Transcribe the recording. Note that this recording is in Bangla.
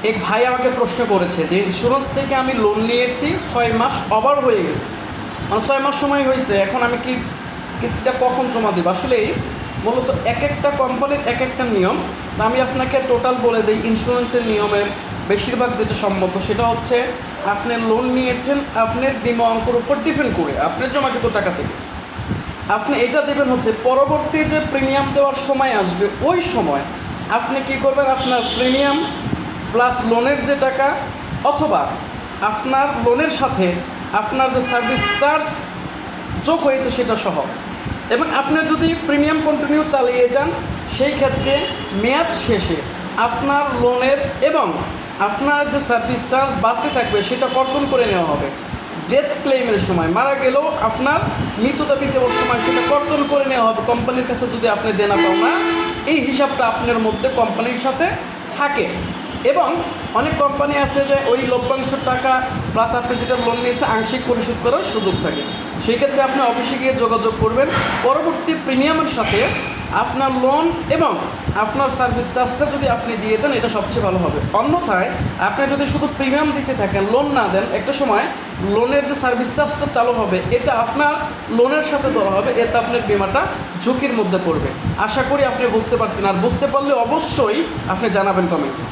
এক ভাই আমাকে প্রশ্ন করেছে যে ইন্স্যুরেন্স থেকে আমি লোন নিয়েছি 6 মাস ওভার হয়ে গেছে, মানে 6 মাস সময় হয়েছে, এখন আমি কি কিস্তিটা কখন জমা দেব? আসলে মূলত এক একটা কোম্পানির এক একটা নিয়ম। তা আমি আপনাকে টোটাল বলে দিই ইন্স্যুরেন্সের নিয়মের বেশিরভাগ যেটা সম্মত সেটা হচ্ছে আপনি লোন নিয়েছেন আপনার বিমা অঙ্কের উপর ডিপেন্ড করে আপনার জমাকৃত টাকা থেকে আপনি এটা দেবেন হচ্ছে পরবর্তী যে প্রিমিয়াম দেওয়ার সময় আসবে ওই সময় আপনি কি করবেন, আপনার প্রিমিয়াম প্লাস লোনের যে টাকা অথবা আপনার লোনের সাথে আপনার যে সার্ভিস চার্জ যোগ হয়েছে সেটা সহ, এবং আপনি যদি প্রিমিয়াম কন্টিনিউ চালিয়ে যান সেই ক্ষেত্রে মেয়াদ শেষে আপনার লোনের এবং আপনার যে সার্ভিস চার্জ বাড়তে থাকবে সেটা কর্তন করে নেওয়া হবে। ডেথ ক্লেমের সময় মারা গেলেও আপনার মৃত্যু দাবি দেওয়ার সময় সেটা কর্তন করে নেওয়া হবে কোম্পানির কাছে যদি আপনি দেনা পাওনা এই হিসাবটা আপনার মধ্যে কোম্পানির সাথে থাকে। এবং অনেক কোম্পানি আছে যে ওই লভ্যাংশ টাকা প্লাস আপনি যেটা লোন নিয়েছে আংশিক পরিশোধ করার সুযোগ থাকে। সেই ক্ষেত্রে আপনি অফিসে গিয়ে যোগাযোগ করবেন, পরবর্তী প্রিমিয়ামের সাথে আপনার লোন এবং আপনার সার্ভিস চার্জটা যদি আপনি দিয়ে দেন এটা সবচেয়ে ভালো হবে। অন্যথায় আপনি যদি শুধু প্রিমিয়াম দিতে থাকেন, লোন না দেন, একটা সময় লোনের যে সার্ভিস চার্জটা চালু হবে এটা আপনার লোনের সাথে ধরা হবে, এতে আপনার বিমাটা ঝুঁকির মধ্যে পড়বে। আশা করি আপনি বুঝতে পারছেন, আর বুঝতে পারলে অবশ্যই আপনি জানাবেন কমেন্টে।